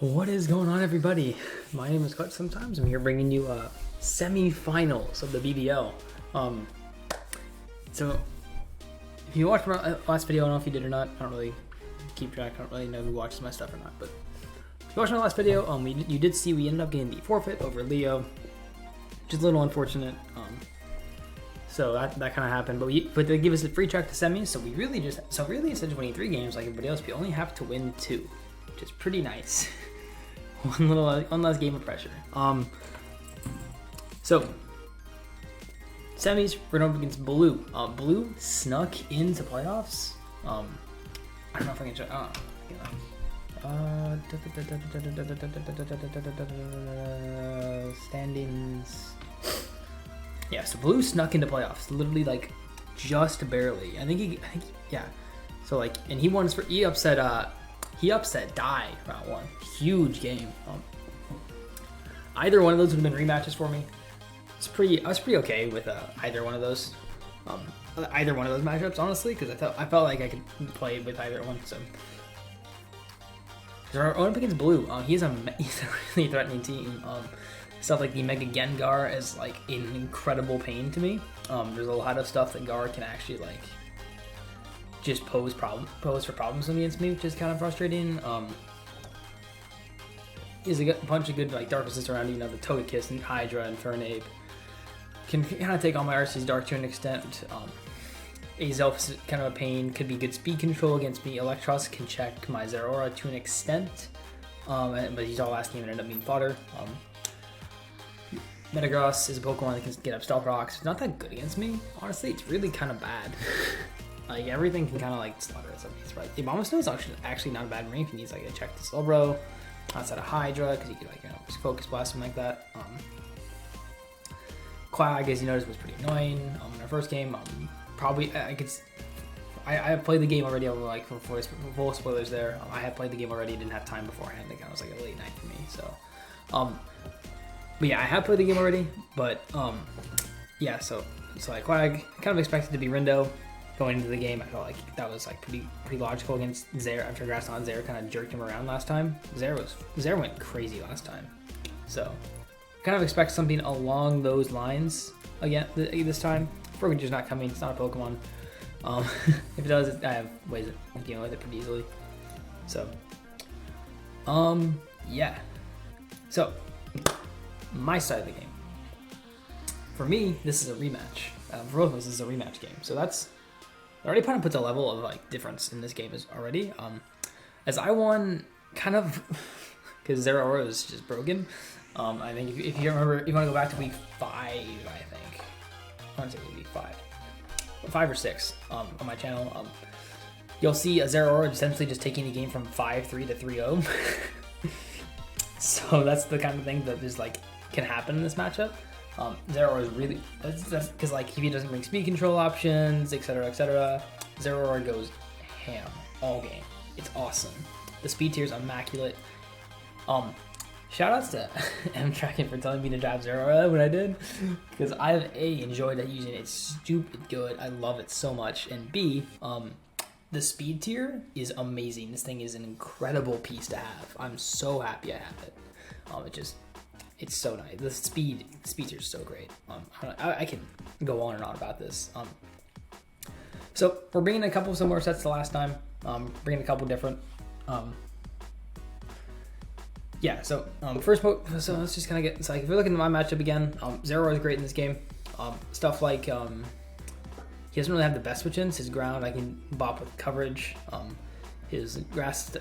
What is going on, everybody? My name is clutchsometimes. I'm here bringing you semifinals of the BBL. So if you watched my last video, I don't know if you did or not. I don't really keep track. I don't really know who watches my stuff or not. But if you watched my last video, you did see we ended up getting the forfeit over Leo, which is a little unfortunate. So that kind of happened. But they give us a free track to semis. So really instead of winning 3 games like everybody else, we only have to win 2, which is pretty nice. one less game of pressure. So semis, we're going up against Blue. Blue snuck into playoffs. I don't know if I can show. Standings. Yeah, so Blue snuck into playoffs, literally like just barely. I think yeah. So like, and he won he upset Dye round 1. Huge game. Either one of those would have been rematches for me. I was pretty okay with either one of those. Either one of those matchups, honestly, because I felt like I could play with either one. So our opponent against Blue, he's a really threatening team. Stuff like the Mega Gengar is like an incredible pain to me. There's a lot of stuff that Gar can actually like just pose for problems against me, which is kind of frustrating. He's a bunch of good like dark resist around, you know, the Togekiss and Hydra and Infernape. Can kind of take all my Arcee's dark to an extent. Azelfs is kind of a pain, could be good speed control against me. Electros can check my Zeraora to an extent, but he's all last game and ended up being fodder. Metagross is a Pokemon that can get up Stealth Rocks. It's not that good against me, honestly. It's really kind of bad. Like everything can kind of like slaughter it. So he's right. The Abomasnow is actually not a bad ring if he needs like a check to Slowbro outside of Hydra, because he could like, you know, just focus blast him like that. Quag, as you noticed, was pretty annoying in our first game. Probably I have played the game already. Over like for full spoilers there. I had played the game already. Didn't have time beforehand. It was like a late night for me. So but yeah, I have played the game already. But yeah, so like Quag, kind of expected to be Rindo going into the game. I felt like that was like pretty logical against Zera. After Grasson, Zera kind of jerked him around last time. Zera went crazy last time. So kind of expect something along those lines again this time. Ferguge's not coming. It's not a Pokemon. If it does, I have ways of dealing with it pretty easily. So yeah. So my side of the game. For me, this is a rematch. For both of us, this is a rematch game. So that's already kind of puts a level of like difference in this game already. As I won kind of because Zeraora is just broken. I think if you remember, you want to go back to week 5, I think. I want to say week 5 or 6 on my channel. You'll see a Zeraora essentially just taking the game from 5-3 to 3-0. So that's the kind of thing that is like can happen in this matchup. Zeraora is really that's because like if he doesn't bring speed control options, etc., Zeraora goes ham all game. It's awesome. The speed tier is immaculate. Shoutouts to M-Tracking for telling me to drive Zeraora when I did, because I've enjoyed using it. It's stupid good. I love it so much, and B, the speed tier is amazing. This thing is an incredible piece to have. I'm so happy I have it. It's so nice. The speed tier is so great. I can go on and on about this. So we're bringing a couple of similar sets to last time. Bringing a couple different. Yeah. So so let's just kind of get. It's like if you're looking at my matchup again, Zeraora is great in this game. Stuff like he doesn't really have the best switch-ins. His ground I can bop with coverage. His grass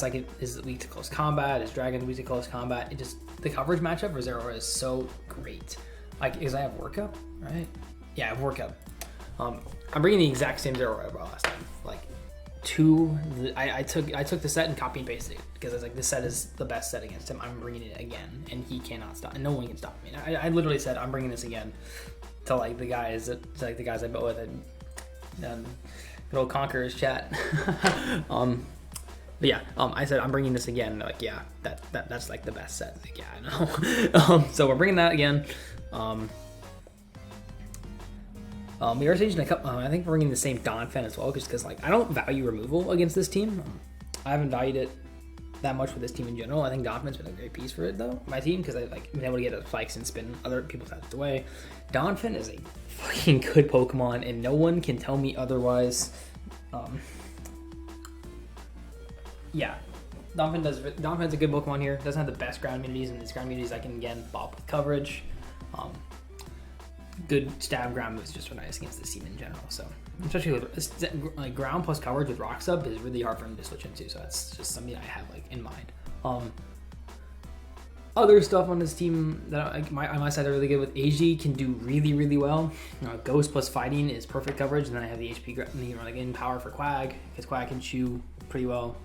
like is weak to close combat. His dragon weak to close combat. It just the coverage matchup for Zeraora is so great. Like because I have workup, right? Yeah, I have workup. I'm bringing the exact same Zeraora I brought last time. Like I took the set and copy and pasted it because I was like, this set is the best set against him. I'm bringing it again, and he cannot stop, and no one can stop me. I literally said I'm bringing this again to like the guys I built with and good old Conqueror's chat. But yeah, I said I'm bringing this again. Like yeah, that's like the best set. Like yeah, I know. So we're bringing that again. We are changing a couple. I think we're bringing the same Donphan as well, just because like I don't value removal against this team. I haven't valued it that much with this team in general. I think Donphan's been a great piece for it though, my team, because I like been able to get a spikes and spin other people's out of the way. Donphan is a fucking good Pokemon, and no one can tell me otherwise. Yeah, Donphan's a good Pokemon here. Doesn't have the best ground immunities, and these ground immunities I can again bop with coverage. Good stab ground moves just are nice against this team in general. So especially with like ground plus coverage with Rock Sub is really hard for him to switch into. So that's just something I have like in mind. Other stuff on this team that on my side are really good with. AG can do really well. Ghost plus fighting is perfect coverage, and then I have the HP like in power for Quag because Quag can chew pretty well.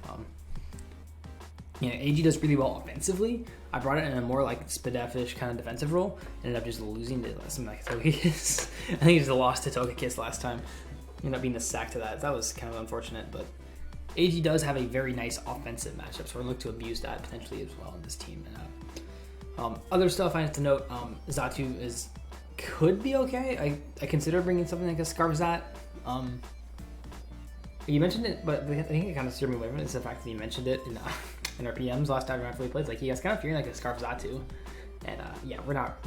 AG does really well offensively. I brought it in a more like Spadef-ish kind of defensive role. Ended up just losing to something like Togekiss. I think he just lost to Togekiss last time. Ended up being a sack to that. That was kind of unfortunate, but AG does have a very nice offensive matchup, so I look to abuse that potentially as well in this team. And, other stuff I have to note, Xatu could be okay. I consider bringing something like a Scarfzat. You mentioned it, but I think it kind of steered me away from it. It's the fact that you mentioned it in our PMs last time after we played. Like, he was kind of fearing like a Scarfzatu, and yeah, we're not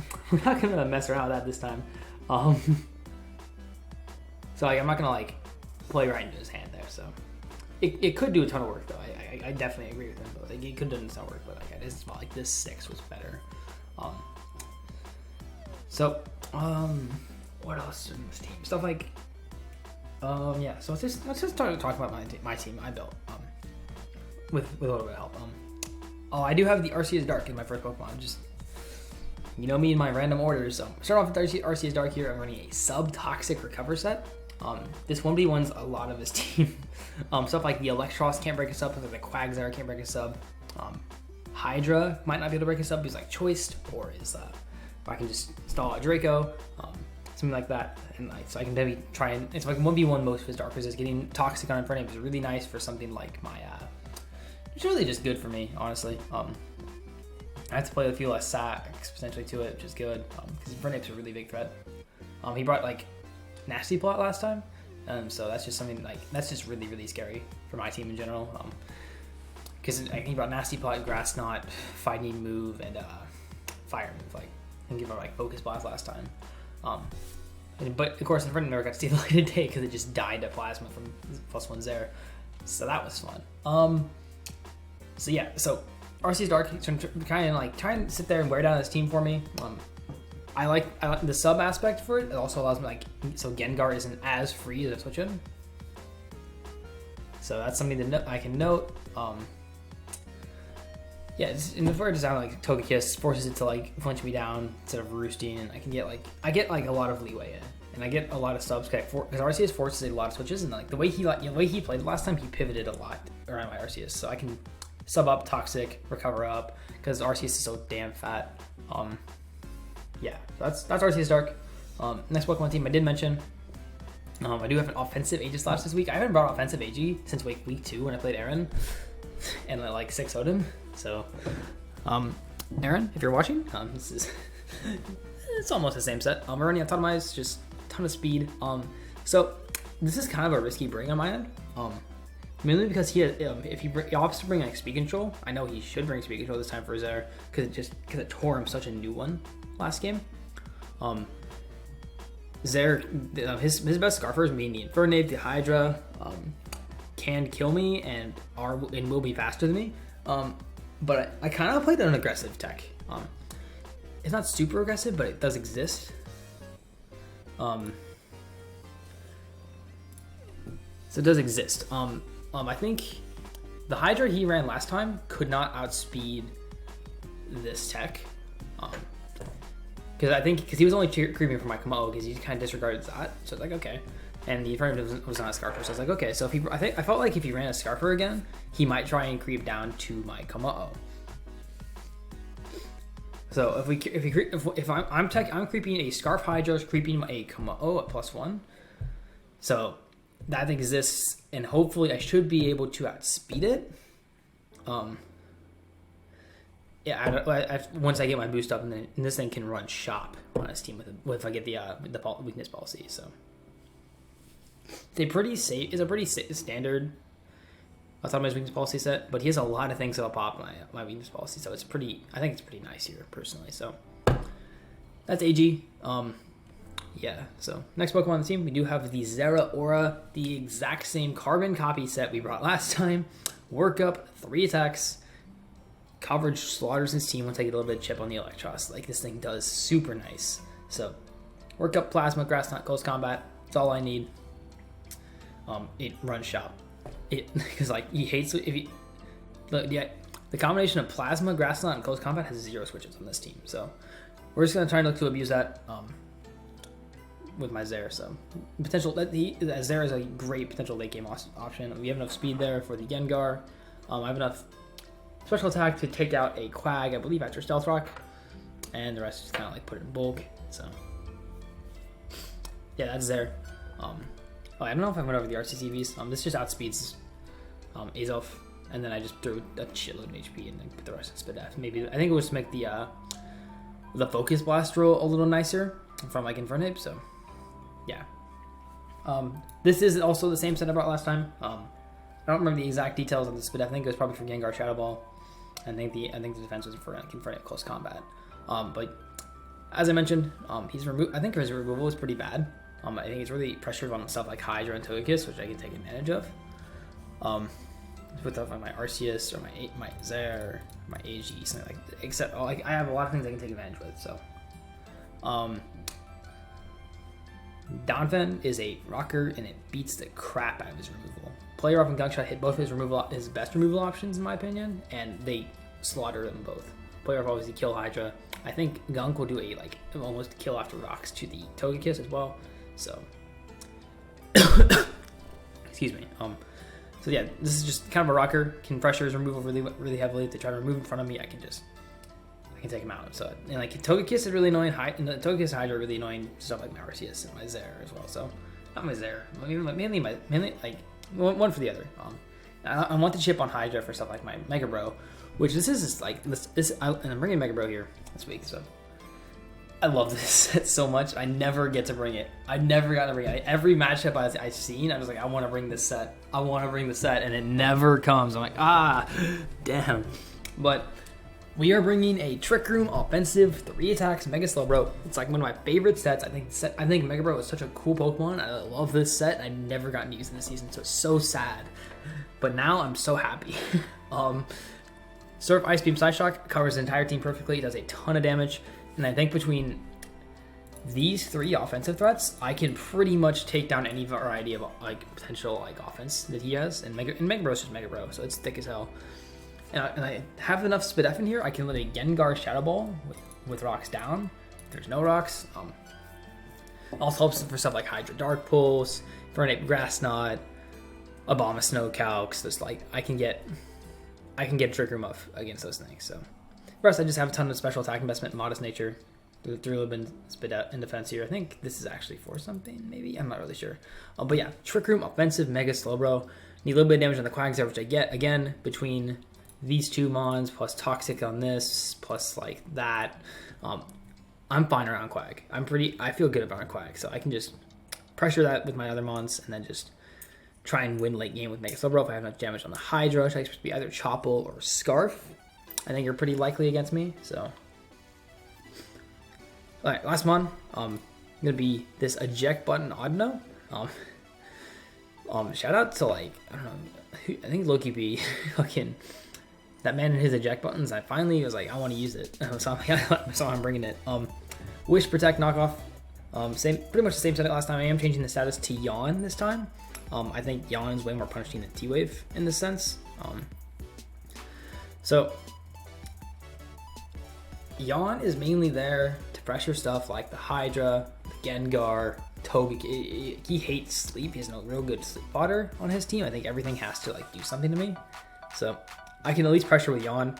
gonna mess around with that this time. So like, I'm not gonna like play right into his hand there. So it could do a ton of work though. I definitely agree with him. But like, it could do a ton of work, but like I just felt like this 6 was better. What else in this team? Stuff like yeah. So let's just start talking about my team I built with a little bit of help. I do have the Arceus Dark in my first Pokemon. Just, you know me in my random orders. So start off with Arceus Dark here. I'm running a sub-toxic recover set. This 1v1's a lot of his team. Stuff like the Electros can't break a sub, like the Quagsire can't break a sub. Hydra might not be able to break a sub. He's like choiced, or is if I can just install a Draco, something like that, and like so I can maybe try and it's like 1v1 most of his Dark Resist. Getting Toxic on Infernape is really nice for something like my. It's really just good for me, honestly. I had to play with a few less sacks potentially to it, which is good because Infernape's a really big threat. He brought like Nasty Plot last time, so that's just something like that's just really scary for my team in general. Because I think he brought Nasty Plot, Grass Knot, Fighting Move, and Fire Move. Like I think he brought like Focus Blast last time. But of course, Infernape never got to see the light of day because it just died to Plasma from +1 there. So that was fun. So yeah, so Arceus Dark kind of like try and sit there and wear down this team for me. I like the sub aspect for it. It also allows me like so Gengar isn't as free as a switch in. So that's something that I can note. Yeah, it's in the further design like Togekiss forces it to like flinch me down instead of roosting, and I get like a lot of leeway in, and I get a lot of subs because Arceus forces a lot of switches, and like the way he played last time, he pivoted a lot around my Arceus, so I can sub up Toxic, recover up, because Arceus is so damn fat. Yeah, so that's Arceus Dark. Next Pokemon team I did mention. I do have an offensive Aegislash this week. I haven't brought offensive AG since week 2 when I played Aaron, and I like 6-0'd him. So, Aaron, if you're watching, this is it's almost the same set. We're running Autotomize, just a ton of speed. So this is kind of a risky bring on my end. Mainly because he opts to bring like speed control. I know he should bring speed control this time for Zer because it tore him such a new one last game. Zer, his best Scarfers being the Infernape, the Hydra, can kill me and will be faster than me. But I kind of played an aggressive tech. It's not super aggressive, but it does exist. So it does exist. I think the Hydra he ran last time could not outspeed this tech. Because he was only creeping for my Kamao because he kind of disregarded that. So it's like, okay. And the Infernape was not a Scarfer, so I was like, okay. So I felt like if he ran a Scarfer again, he might try and creep down to my Kamao. So if I'm creeping a Scarf Hydra, creeping a Kamao at +1. So that exists, and hopefully I should be able to outspeed it. Yeah, once I get my boost up, and this thing can run shop on his team if I get the weakness policy. So it's a pretty standard Autonomous weakness policy set, but he has a lot of things that'll pop my weakness policy, so it's pretty, I think it's pretty nice here, personally. So that's AG. Yeah, so next Pokemon on the team, we do have the Zeraora, the exact same carbon copy set we brought last time. Work up, 3 attacks. Coverage slaughters his team once I get a little bit of chip on the Electros. Like, this thing does super nice. So, work up, Plasma, Grass Knot, Close Combat. That's all I need. It runs shop. Because, like, he hates if he... Look, yeah, the combination of Plasma, Grass Knot, and Close Combat has 0 switches on this team. So, we're just going to try and look to abuse that with my Zera. So, Zera is a great potential late game option. We have enough speed there for the Gengar. I have enough special attack to take out a Quag, I believe, after Stealth Rock. And the rest is kind of like put it in bulk. So, yeah, that's there. I don't know if I went over the RCCVs. This just outspeeds Azelf, and then I just threw a shitload of HP and then put the rest in Spit F. Maybe I think it was to make the Focus Blast roll a little nicer from like Infernape. So, yeah. This is also the same set I brought last time. I don't remember the exact details of the Spit F. I think it was probably for Gengar Shadow Ball. I think the defense was for Infernape Close Combat. But as I mentioned, he's removed. I think his removal is pretty bad. I think it's really pressured on stuff like Hydra and Togekiss, which I can take advantage of. With stuff like my Arceus or my Zer, my AG, something like that. Except, I have a lot of things I can take advantage with. So, Donphan is a rocker, and it beats the crap out of his removal. Player Off and Gungshot hit both his best removal options, in my opinion, and they slaughter them both. Player Off obviously kill Hydra. I think Gunk will do a almost kill after rocks to the Togekiss as well. So, excuse me. So yeah, this is just kind of a rocker. Can pressure his removal really heavily. If they try to remove in front of me, I can take him out. So, and like Togekiss is really annoying. And the Togekiss and Hydra are really annoying stuff like my Arceus and my Zer as well. So, not my Zer, mainly like one for the other. I want the chip on Hydra for stuff like my Mega Bro, which this is like this. And I'm bringing Mega Bro here this week, so. I love this set so much. I never get to bring it. I never got to bring it. Every matchup I've seen, I was like, I want to bring this set. I want to bring the set, and it never comes. I'm like, damn. But we are bringing a Trick Room offensive 3 attacks Mega Slowbro. It's like one of my favorite sets. I think Mega Bro is such a cool Pokemon. I love this set. I never gotten to use it this season, so it's so sad. But now I'm so happy. Surf, Ice Beam, Side Shock covers the entire team perfectly. It does a ton of damage. And I think between these 3 offensive threats, I can pretty much take down any variety of potential offense that he has. And Mega Bro is just Mega Bro, so it's thick as hell. And I have enough Spit F in here. I can let a Gengar Shadow Ball with rocks down. If there's no rocks. Also helps for stuff like Hydra Dark Pulse, Infernape Grass Knot, Obama Snow Calcs. There's I can get Trick Room up against those things. So. First, I just have a ton of special attack investment, Modest Nature, through a little bit Spit Out in defense here. I think this is actually for something, maybe? I'm not really sure. But yeah, Trick Room, offensive, Mega Slowbro. Need a little bit of damage on the Quags there, which I get, again, between these 2 Mons, plus Toxic on this, plus that. I'm fine around Quag. I feel good about Quag, so I can just pressure that with my other Mons, and then just try and win late game with Mega Slowbro if I have enough damage on the Hydra, which I expect to be either Chople or Scarf. I think you're pretty likely against me, so. Alright, last one. Gonna be this eject button Audino. Shout out to I don't know, I think Loki be fucking that man and his eject buttons. I finally was like, I want to use it. So I'm bringing it. Wish, Protect, Knockoff. Pretty much the same setup last time. I am changing the status to Yawn this time. I think Yawn is way more punishing than T-Wave in this sense. So. Yawn is mainly there to pressure stuff like the Hydra, the Gengar, Togekiss. He hates sleep. He has no real good sleep fodder on his team. I think everything has to do something to me. So I can at least pressure with Yawn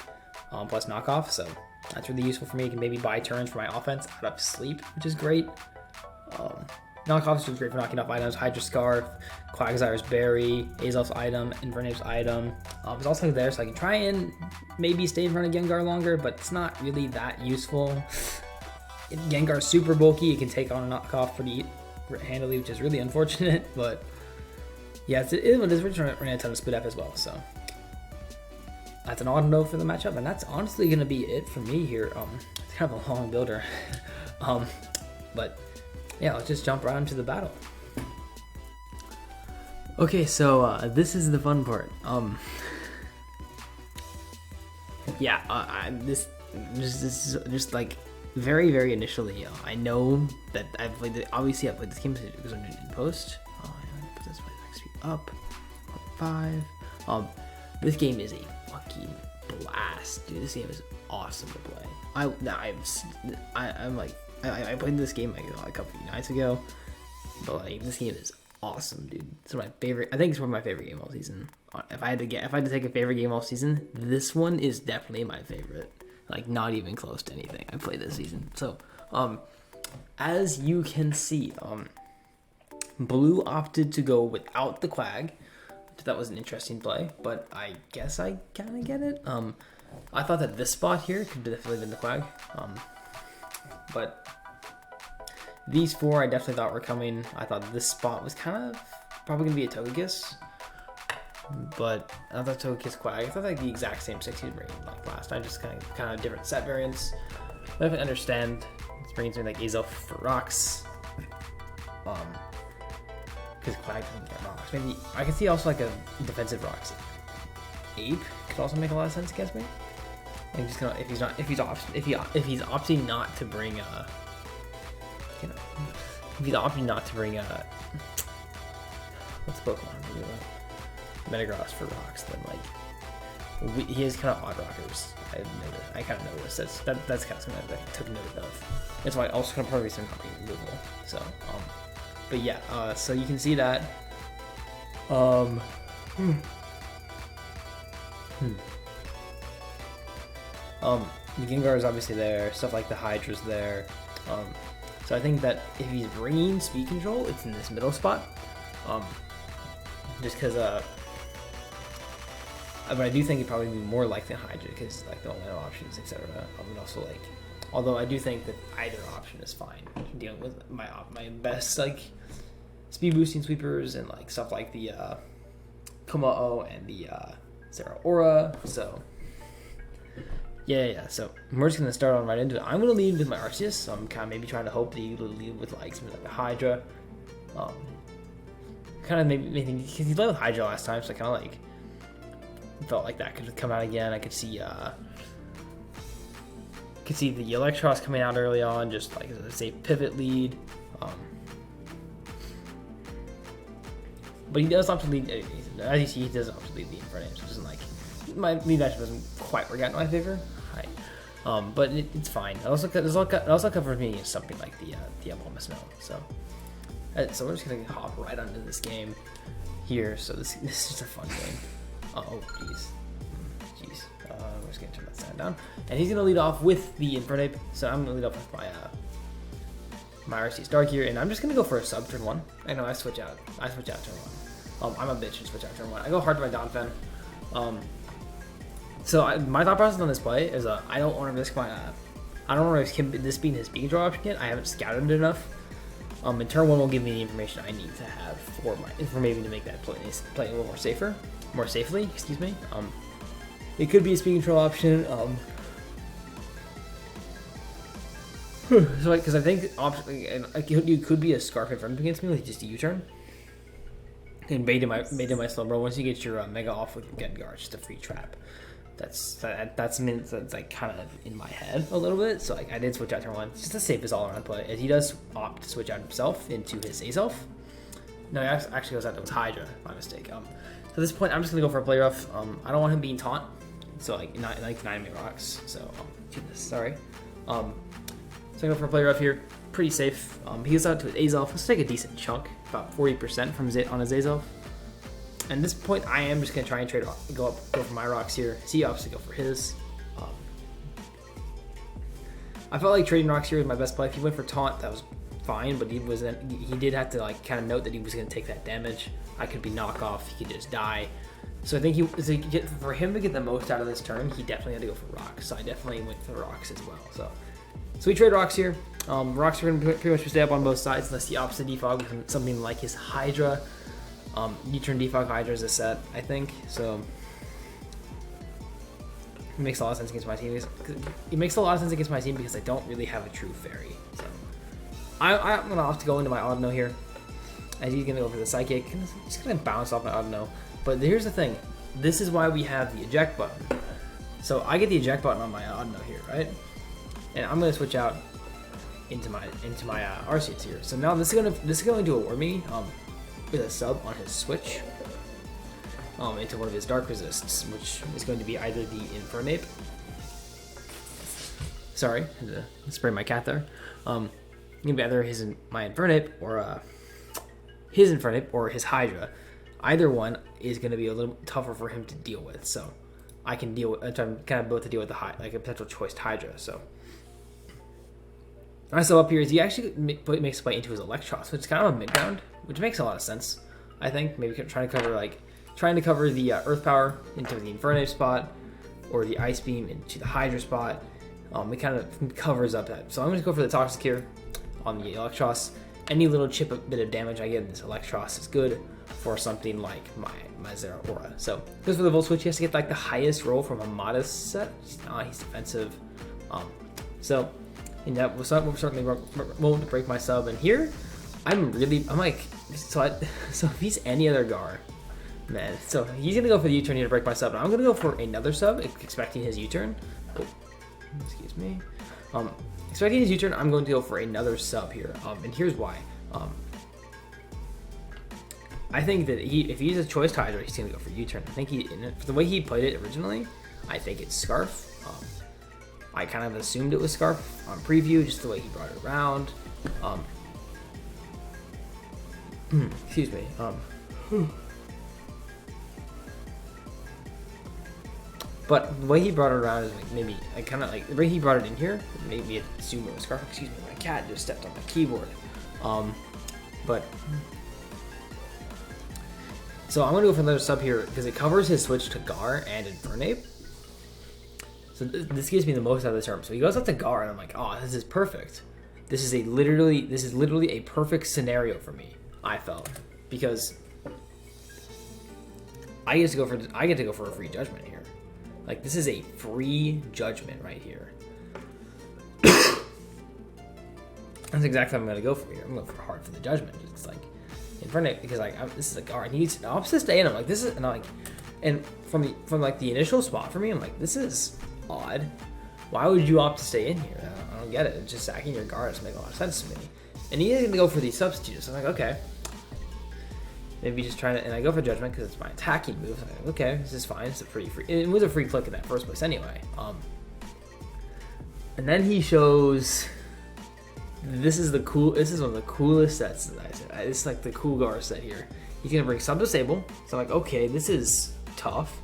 plus Knockoff. So that's really useful for me. I can maybe buy turns for my offense out of sleep, which is great. Knockoff is just great for knocking off items. Hydra Scarf, Quagsire's Berry, Azelf's item, Infernape's item. It's also there, so I can try and maybe stay in front of Gengar longer, but it's not really that useful. Gengar's super bulky. It can take on a knockoff pretty handily, which is really unfortunate. But yeah, it is running a ton of Spit F as well. So that's an auto for the matchup, and that's honestly gonna be it for me here. It's kind of a long builder, but yeah, let's just jump right into the battle. Okay, so this is the fun part. This is just like very initially. I know that I've played it. Obviously, I played this game because I'm in post. Put this up 5. This game is a fucking blast, dude. This game is awesome to play. I played this game like a couple of nights ago, but like this game is awesome, dude. It's my favorite. I think it's one of my favorite game all season. If I had to take a favorite game all season, this one is definitely my favorite. Like not even close to anything I played this season. So, as you can see, Blue opted to go without the Quag. That was an interesting play, but I guess I kind of get it. I thought that this spot here could definitely been the Quag, but these 4 I definitely thought were coming. I thought this spot was kind of probably gonna be a Togekiss, but I thought Togekiss Quag. I thought like the exact same 60s brain like last time, just kind of different set variants. But if I understand, it's bringing something like Azelf for rocks. Because Quag doesn't get rocks. Maybe I can see also like a defensive rocks. Ape could also make a lot of sense against me. Like just gonna if he's opting not to bring if he's opting not to bring what's the Pokemon? Metagross for rocks, then like he has kind of odd rockers. I kind of noticed that's kind of something that I took note of. That's why also kind of probably some not being removable. So but yeah, so you can see that. The Gengar is obviously there. Stuff like the Hydra's there. So I think that if he's bringing speed control, it's in this middle spot. Just because, but I do think it'd probably be more likely Hydra because like the Elemental options, etc. And also like, although I do think that either option is fine dealing with my best like speed boosting sweepers and like stuff like the Komao and the Zeraora. So yeah. So we're just gonna start on right into it. I'm gonna lead with my Arceus. So I'm kind of maybe trying to hope that you lead with like something like the Hydra. Kind of maybe because he led with Hydra last time, so I kind of like felt like that could come out again. I could see the Electros coming out early on, just like as a safe pivot lead. But he does opt to lead. As you see, he does opt to lead the Infernape, so it doesn't like my lead match doesn't quite work out in my favor. But it's fine. It also covers me against something like the Abomasnow. So we're just gonna hop right onto this game here. So this is just a fun game. Oh jeez. We're just gonna turn that sound down, and he's gonna lead off with the Infernape. So I'm gonna lead off with my Arceus Dark here, and I'm just gonna go for a sub turn 1. I know I switch out turn 1. I'm a bitch and switch out turn 1. I go hard to my Donphan. So my thought process on this play is I don't want to risk this being his speed draw option yet. I haven't scouted it enough. And turn 1 will give me the information I need to have for maybe to make that play a little more safely. Excuse me. It could be a speed control option. So because I think it could be a Scarf in front against me, like just a U-turn. And bait in my slow bro. Once you get your Mega off with your Gengar, it's just a free trap. That's like kind of in my head a little bit. So like I did switch out turn 1. It's just the safest all around play. As he does opt to switch out himself into his Azelf. No, he actually goes out to his Hydra. My mistake. So at this point, I'm just gonna go for a play rough. I don't want him being taunt. So like 9 rocks. So sorry. So I go for a play rough here. Pretty safe. He goes out to his Azelf. Let's take a decent chunk, about 40% from on his Azelf. And at this point, I am just gonna try and go for my rocks here. So he obviously go for his. I felt like trading rocks here was my best play. If he went for taunt, that was fine, but he did have to like kind of note that he was gonna take that damage. I could be knockoff. He could just die. So I think for him to get the most out of this turn, he definitely had to go for rocks. So I definitely went for rocks as well. So we trade rocks here. Rocks are gonna pretty much stay up on both sides unless he opts to defog with something like his Hydra. U-turn defog Hydra is a set, I think. So It makes a lot of sense against my team. It makes a lot of sense against my team because I don't really have a true fairy. So I'm gonna have to go into my Audino here. As he's gonna go for the psychic. Just gonna bounce off my Audino. But here's the thing. This is why we have the eject button. So I get the eject button on my Audino here, right? And I'm gonna switch out into my Arceus here. So now this is going to award me with a sub on his switch into one of his dark resists, which is going to be either the Infernape. Sorry, had to spray my cat there. Gonna be either my Infernape or his Infernape or his Hydra. Either one is going to be a little tougher for him to deal with, so I can deal with. I'm kind of both to deal with like a potential choice Hydra. So so up here is he actually makes his way into his Electros, which is kind of a mid ground, which makes a lot of sense. I think maybe trying to cover the Earth Power into the Infernape spot, or the Ice Beam into the Hydra spot. It kind of covers up that. So I'm going to go for the Toxic here on the Electros. Any little bit of damage I get in this Electros is good for something like my Zeraora. So goes for the Volt Switch. He has to get like the highest roll from a modest set. He's defensive. So and that will certainly won't break my sub. And here I'm like, so if he's any other Gar, man, so he's gonna go for the U-turn here to break my sub. And I'm gonna go for another sub, expecting his U-turn. Oh, excuse me. Expecting his U-turn, I'm going to go for another sub here. And here's why. I think that if he uses a choice Hydra, he's going to go for U-turn. I think for the way he played it originally, I think it's Scarf. I kind of assumed it was Scarf on preview, just the way he brought it around. Excuse me. But the way he brought it around is like maybe I kind of like the way he brought it in here made me assume it was Scarf. Excuse me, my cat just stepped on my keyboard. But so I'm gonna go for another sub here because it covers his switch to Gar and Infernape. So this gives me the most out of the term. So he goes up to Gar and I'm like, oh, this is perfect. This is literally a perfect scenario for me. I felt because I get to go for a free judgment here. Like, this is a free judgment right here. That's exactly what I'm going to go for here. I'm going for hard for the judgment. It's like, Infernape, because like, this is a Gar, and he needs an opposite stay, and I'm like, this is, and I'm like, and from like the initial spot for me, I'm like, this is odd. Why would you opt to stay in here? I don't get it. It's just sacking your Gar doesn't make a lot of sense to me. And he is going to go for these substitutes. I'm like, okay. Maybe just trying to, and I go for judgment because it's my attacking move. I'm like, okay, this is fine. It's a pretty free. It was a free click in that first place anyway. And then he shows. This is one of the coolest sets that I said. It's like the cool Gar set here. He's gonna bring sub disable. So I'm like, okay, this is tough.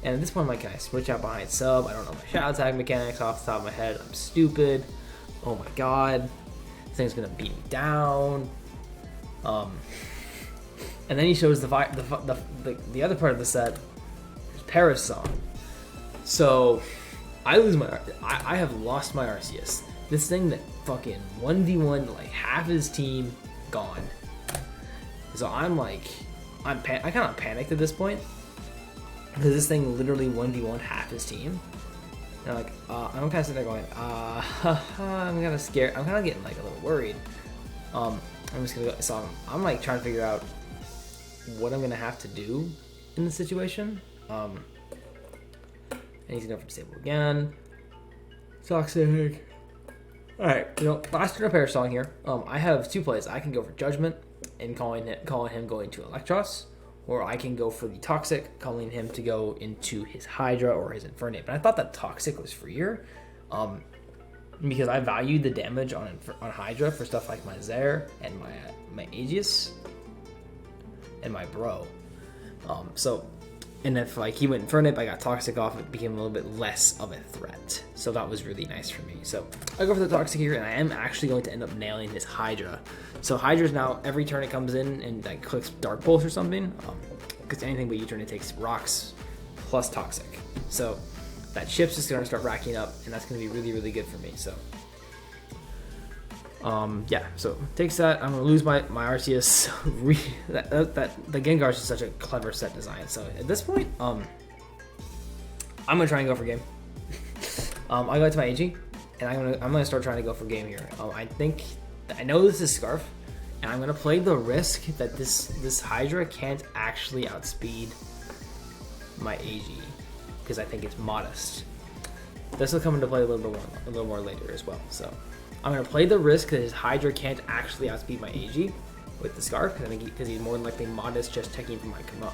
And at this point, I'm like, can I switch out behind sub? I don't know my shadow tag mechanics off the top of my head. I'm stupid. Oh my god, this thing's gonna beat me down. And then he shows the other part of the set, Paris song. So I have lost my Arceus. This thing that fucking 1v1 like half his team gone. So I'm like, I kind of panicked at this point because this thing literally 1v1 half his team. And I'm like, I'm kind of sitting there going, I'm kind of scared. I'm kind of getting like a little worried. I'm just gonna go. So I'm like trying to figure out what I'm gonna have to do in the situation. And he's gonna go for disable again. Toxic. Alright, last turn of Paris song here. I have two plays. I can go for judgment and calling him going to Electros, or I can go for the Toxic, calling him to go into his Hydra or his Infernape. And I thought that Toxic was freer, because I valued the damage on Hydra for stuff like my Zer and my Aegis and my Bro. And if like he went Infernape, I got Toxic off, it became a little bit less of a threat. So that was really nice for me. So I go for the Toxic here, and I am actually going to end up nailing his Hydra. So Hydra's now, every turn it comes in and like clicks Dark Pulse or something, because anything but U-turn, it takes Rocks plus Toxic. So that chip's just gonna start racking up, and that's gonna be really, really good for me. So yeah, so takes that. I'm gonna lose my Arceus. The Gengar is just such a clever set design. So at this point, I'm gonna try and go for game. I go to my AG, and I'm gonna start trying to go for game here. I know this is Scarf, and I'm gonna play the risk that this Hydra can't actually outspeed my AG, because I think it's modest. This will come into play a little more later as well. So I'm gonna play the risk that his Hydra can't actually outspeed my AG with the Scarf, because he's more than likely modest just teching from my Komodo.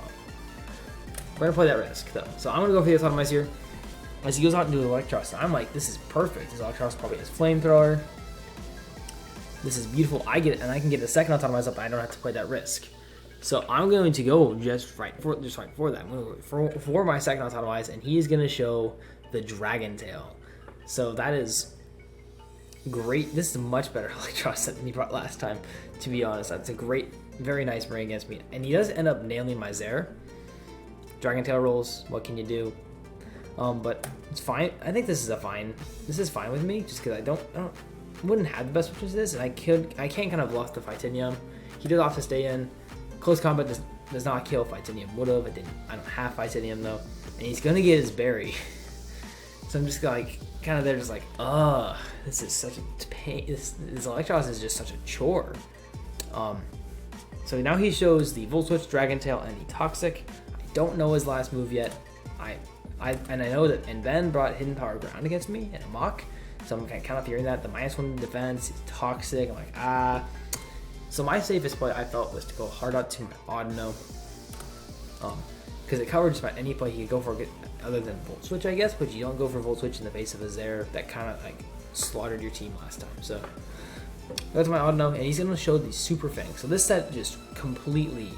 We're gonna play that risk though. So I'm gonna go for the Autotomize here. As he goes out into the Electros, I'm like, this is perfect. His Electros probably has Flamethrower. This is beautiful. I get it, and I can get the second Autotomize up. I don't have to play that risk. So I'm going to go just right for that. I'm going to go for my second Autotomize, and he is going to show the Dragon Tail. So that is great. This is a much better Electros than he brought last time, to be honest. That's a great, very nice bring against me. And he does end up nailing my Zeraora. Dragon Tail rolls. What can you do? But it's fine. I think this is fine with me, just because I wouldn't have the best switches to this, and I can't kind of bluff the Fightinium. He did off to stay in. Close combat does not kill. Fightinium would have. I don't have Fightinium though, and he's gonna get his berry. So I'm just like kind of there, just like, this is such a pain. This Electros is just such a chore. So now he shows the Volt Switch, Dragon Tail, and the Toxic. I don't know his last move yet. I know that, and Ben brought Hidden Power Ground against me in a mock, so I'm kind of fearing that. The -1 defense is Toxic. I'm like, So my safest play, I felt, was to go hard out to my Audino, because it covered just about any play he could go for, other than Volt Switch, I guess, but you don't go for Volt Switch in the face of a Zeraora that kind of like slaughtered your team last time. So go to my Audino, and he's going to show the Super Fang. So this set just completely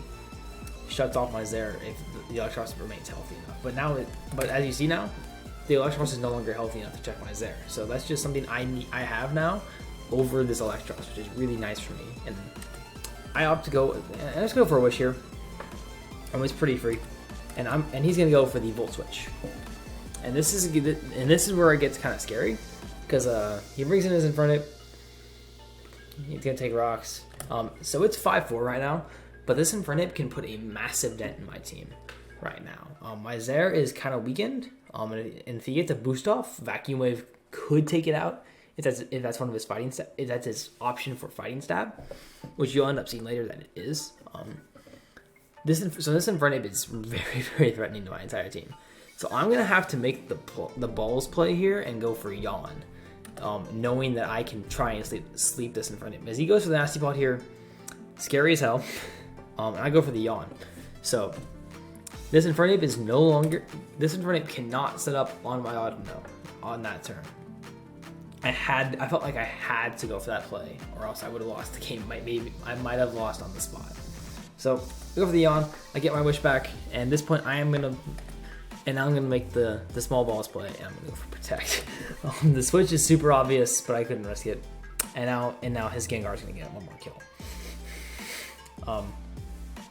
shuts off my Zeraora if the Electros remains healthy enough. But as you see now, the Electros is no longer healthy enough to check my Zeraora. So that's just something I have now over this Electros, which is really nice for me. And I opt to go. I'm just go for a Wish here. It's pretty free, and he's gonna go for the Volt Switch. And this is where it gets kind of scary, because he brings in his Infernape. He's gonna take rocks. So it's 5-4 right now. But this Infernape can put a massive dent in my team right now. My Zeraora is kind of weakened, and if he gets a boost off, Vacuum Wave could take it out if that's one of his if that's his option for fighting stab, which you'll end up seeing later that it is. This Infernape is very, very threatening to my entire team. So I'm gonna have to make the balls play here and go for Yawn, knowing that I can try and sleep this Infernape. As he goes for the Nasty Pot here, scary as hell. And I go for the Yawn. So this Infernape is no longer. This Infernape cannot set up on my Audino on that turn. I felt like I had to go for that play, or else I would have lost the game. Maybe I might have lost on the spot. So I go for the Yawn. I get my Wish back, and at this point I'm gonna make the small balls play, and I'm gonna go for Protect. The switch is super obvious, but I couldn't risk it. And now his Gengar is gonna get one more kill.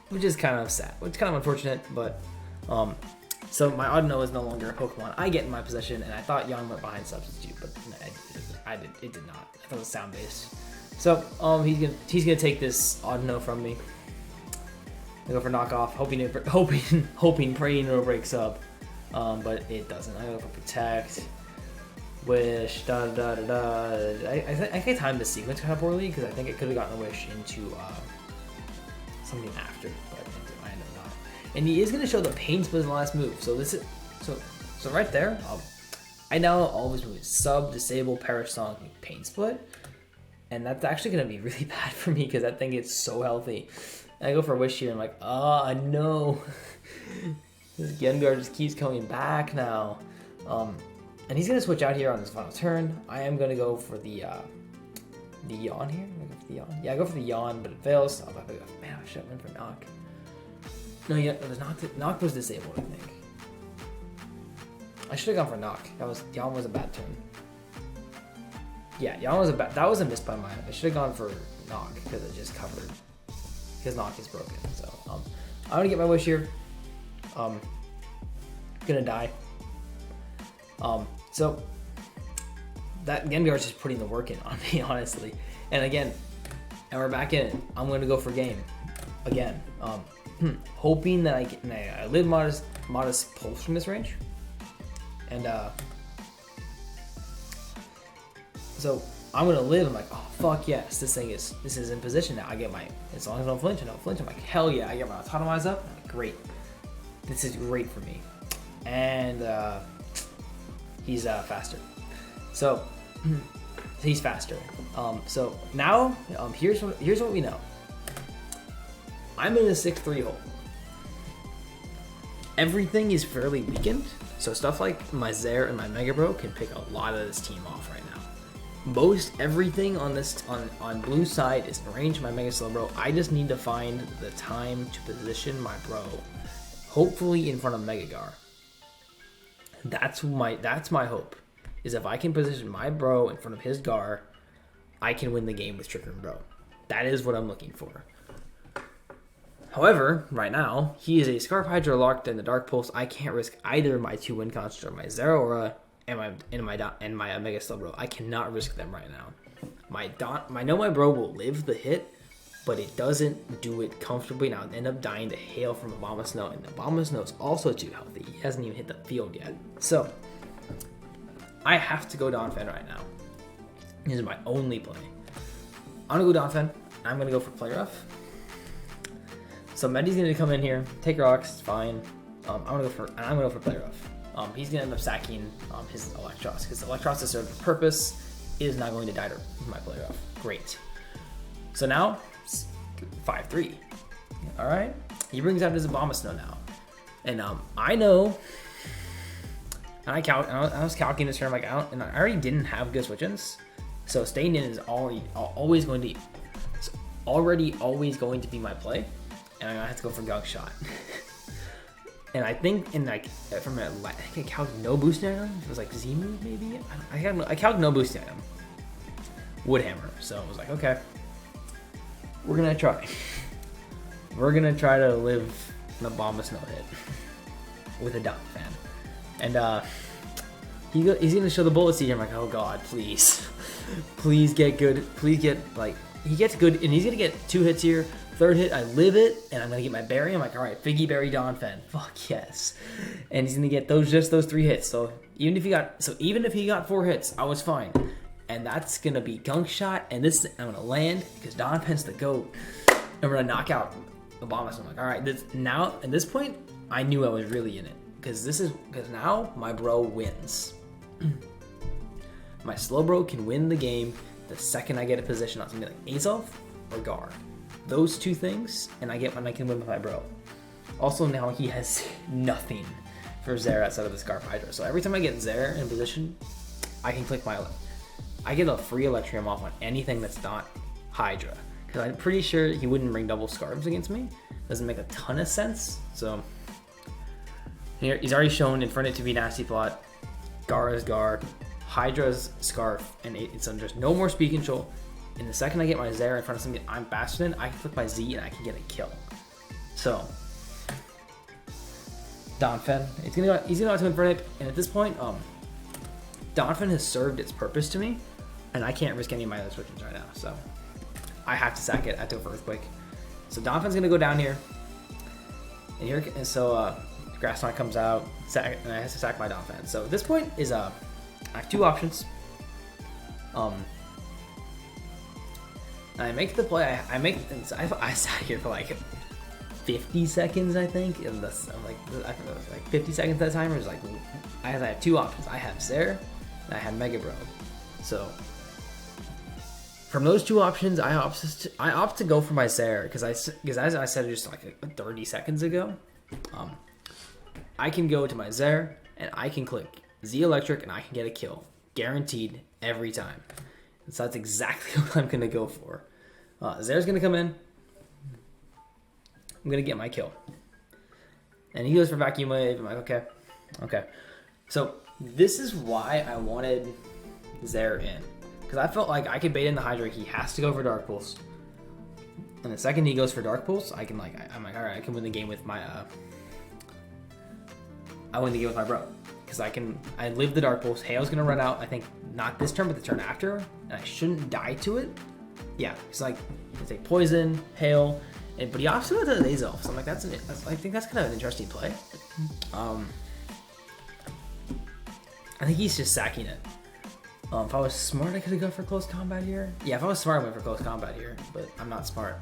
Which is kind of sad. It's kind of unfortunate, but so my Audino is no longer a Pokemon I get in my possession, and I thought Yawn went behind Substitute, but it did not. I thought it was sound based. So he's gonna take this Audino from me. I go for knockoff, hoping, praying it'll break Sub, but it doesn't. I go for Protect, Wish, I timed the sequence kind of poorly, because I think it could have gotten a Wish into something after, but I ended up not. And he is going to show the Pain Split in the last move. So this is so right there. I now always move Sub, Disable, Perish Song, Pain Split, and that's actually going to be really bad for me, because that thing gets so healthy. And I go for a Wish here, and I'm like, no. This Gengar just keeps coming back now. And he's going to switch out here on his final turn. I am going to go for the Yawn here. Yeah, I go for the Yawn, but it fails. Man, I should have went for Knock. No, yeah, it was Knock was disabled, I think. I should have gone for Knock. Yawn was a bad turn. Yeah, Yawn was that was a miss by mine. I should have gone for Knock, because it just covered. Because Knock is broken. So I'm gonna get my Wish here. Gonna die. So that Gengar is just putting the work in on me, honestly. And again, we're back in it. I'm gonna go for game again, hoping that I get a live modest pulse from this range, and So I'm gonna live. I'm like, oh fuck yes, this is in position now. I get my, as long as I don't flinch, I'm like, hell yeah, I get my autotomize up. I'm like, great, this is great for me. And he's faster. So he's faster. So now here's what we know. I'm in a 6-3 hole. Everything is fairly weakened, so stuff like my Zer and my Mega Bro can pick a lot of this team off right now. Most everything on this on blue side is in range. My Mega Slow Bro. I just need to find the time to position my bro, hopefully in front of Mega Gar. That's my hope. Is if I can position my bro in front of his Gar, I can win the game with Tricker and Bro. That is what I'm looking for. However, right now, he is a Scarf Hydra locked in the Dark Pulse. I can't risk either my 2 win constants or my Zeraora and my Mega Slowbro. I cannot risk them right now. I know my bro will live the hit, but it doesn't do it comfortably. Now I end up dying to Hail from Abomasnow, and Abomasnow is also too healthy. He hasn't even hit the field yet. So, I have to go Donphan right now. This is my only play. I'm gonna go Donphan. I'm gonna go for Play Rough. So Medi's gonna come in here, take rocks, it's fine. I'm gonna go for Play Rough. He's gonna end up sacking his Electros, because Electros to serve the purpose is not going to die to my Play Rough. Great. So now 5-3. All right. He brings out his Abomasnow now, and I know. And I was calculating this turn, like and I already didn't have good switch-ins, so staying in is always going to be my play. And I'm gonna have to go for Gunk Shot. And I think I calced no boosting item. It was like Z move maybe. I calced no boosting item. Woodhammer. So I was like, okay, we're gonna try. We're gonna try to live an Abomasnow hit with a Donphan. And he's gonna show the Bullet Seed. I'm like, oh god, please, please get good. Please get he gets good, and he's gonna get 2 hits here. 3rd hit, I live it, and I'm gonna get my berry. I'm like, all right, Figgy Berry Donphan, fuck yes. And he's gonna get just those 3 hits. So even if he got 4 hits, I was fine. And that's gonna be Gunk Shot, and this I'm gonna land because Donphan's the GOAT, and we're gonna knock out Obama. So I'm like, all right, now at this point, I knew I was really in it because now my bro wins. My slow bro can win the game the second I get a position on something like Azelf or Gar. Those 2 things, and I can win with my bro. Also, now he has nothing for Zer outside of the Scarf Hydra. So every time I get Zer in position, I can click I get a free Electrium off on anything that's not Hydra. Because I'm pretty sure he wouldn't bring double Scarves against me. Doesn't make a ton of sense. So here he's already shown Infernape to be Nasty Plot, Gar is Gar, Hydra's Scarf, and so there's no more speed control. And the second I get my Zer in front of something I'm faster than, I can flip my Z and I can get a kill. So, Donphan, he's gonna go to Infernape, and at this point, Donphan has served its purpose to me, and I can't risk any of my other switches right now. So, I have to sack it. I have to go for Earthquake. So Donphan's gonna go down here, and so Grass Knot comes out, and I have to sack my Donphan. So at this point is I have 2 options. I make the play. I sat here for like 50 seconds, I think. And I think it was like 50 seconds that time. It was like I have 2 options. I have Zer and I have Mega Bro. So from those 2 options, I opt to go for my Zer because as I said just like 30 seconds ago, I can go to my Zer and I can click Z Electric and I can get a kill, guaranteed every time. So that's exactly what I'm gonna go for. Zer's gonna come in. I'm gonna get my kill. And he goes for Vacuum Wave. I'm like, okay. So this is why I wanted Zer in. Because I felt like I could bait in the Hydra. He has to go for Dark Pulse. And the second he goes for Dark Pulse, I'm like, all right, I can win the game with my bro. Because I live the Dark Pulse. Hail's gonna run out, I think not this turn, but the turn after, and I shouldn't die to it. Yeah, it's like it's a Poison, Hail, but he also does Azelfs. So I'm like, I think that's kind of an interesting play. I think he's just sacking it. If I was smart, I could have gone for close combat here. Yeah, if I was smart, I went for close combat here, but I'm not smart.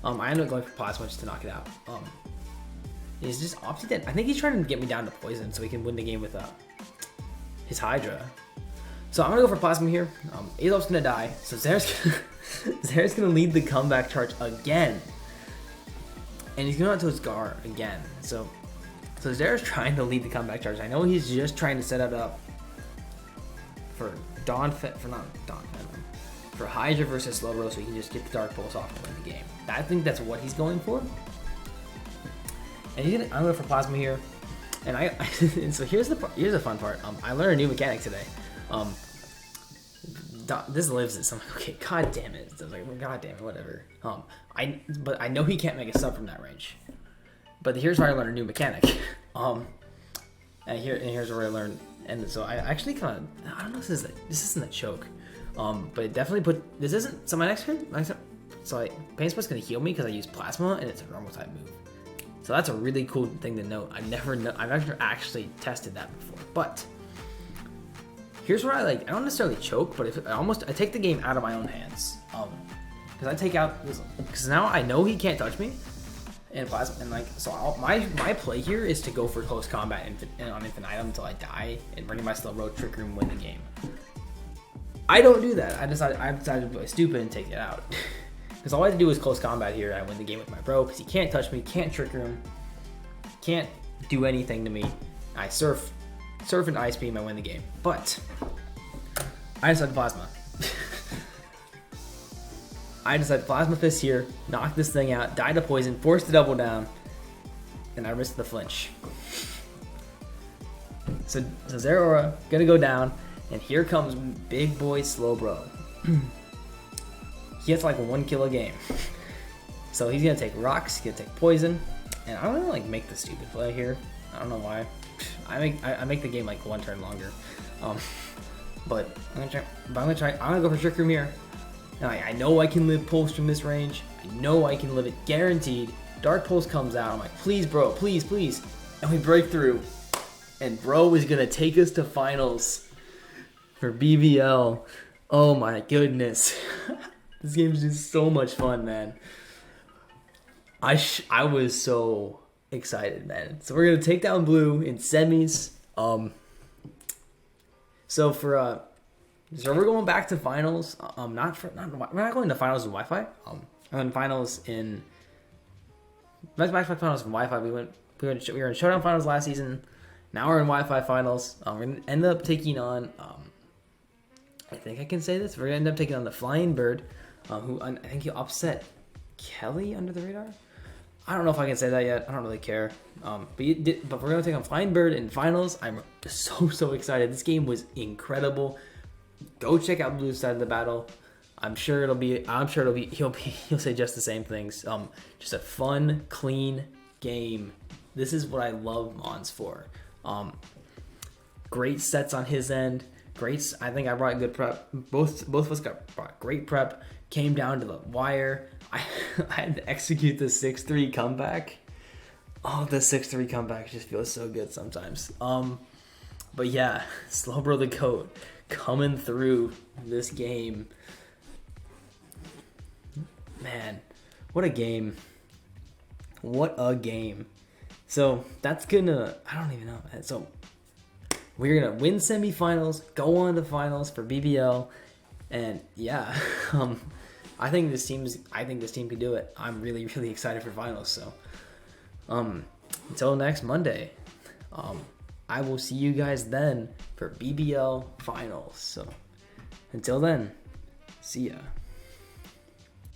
I ended up going for plasma just to knock it out. He's just opted in. I think he's trying to get me down to poison so he can win the game with his Hydra. So I'm gonna go for plasma here. Azelfs gonna die, so Zera's gonna lead the comeback charge again, and he's going out to his Gar again. So Zera's trying to lead the comeback charge. I know he's just trying to set it up for for Hydra versus Slowbro, so he can just get the Dark Pulse off and win the game. I think that's what he's going for. And I'm going for plasma here. And and so here's the fun part. I learned a new mechanic today. This lives it. So I'm like, okay, god damn it. So I was like, well, god damn it, whatever. But I know he can't make a sub from that range. But here's where I learned a new mechanic. And here's where I learned. And so I actually kind of, I don't know if this isn't a choke. But it definitely this isn't, so my next turn, so Pain Spot's gonna heal me because I use Plasma and it's a normal type move. So that's a really cool thing to note. I've never actually tested that before. But here's where I don't necessarily choke, but I take the game out of my own hands. Because I take out this, because now I know he can't touch me. And Plasma, and so my play here is to go for close combat on Infinitum until I die and bring in my Slow Road Trick Room, win the game. I don't do that. I decided to play stupid and take it out. Because all I had to do was close combat here. I win the game with my bro because he can't touch me, can't Trick Room, can't do anything to me. I surf and Ice Beam, I win the game. But I decided Plasma. I decided Plasma Fist here, knock this thing out, die to poison, force the double down, and I risked the flinch. So Zeraora gonna go down, and here comes big boy Slowbro. He has like 1 kill a game. So he's gonna take rocks, he's gonna take poison, and I'm gonna make the stupid play here. I don't know why. I make the game like 1 turn longer. But I'm gonna go for Trick Room here. Now, I know I can live Pulse from this range. I know I can live it guaranteed. Dark Pulse comes out. I'm like, please, bro, please, please. And we break through. And bro is gonna take us to finals for BBL. Oh my goodness. This game's just so much fun, man. I was so excited, man. So we're gonna take down Blue in semis. So we're going back to finals. We're not going to finals in Wi-Fi. I'm in finals in back-to-back finals in Wi-Fi. We were in Showdown finals last season. Now we're in Wi-Fi finals. We're gonna end up taking on. I think I can say this. We're gonna end up taking on the Flying Bird, who I think he'll upset Kelly under the radar. I don't know if I can say that yet. I don't really care. But we're gonna take on Flying Bird in finals. I'm so excited. This game was incredible. Go check out Blue's side of the battle. He'll say just the same things. Just a fun, clean game. This is what I love Mons for. Great sets on his end. I think I brought good prep. Both of us brought great prep. Came down to the wire. I had to execute the 6-3 comeback. Oh, the 6-3 comeback just feels so good sometimes. But yeah, Slowbro the GOAT coming through this game. Man, what a game. What a game. So that's gonna, I don't even know. So we're gonna win semifinals, go on to finals for BBL, and yeah, I think this team can do it. I'm really excited for finals. So until next Monday, I will see you guys then for BBL finals. So until then, see ya.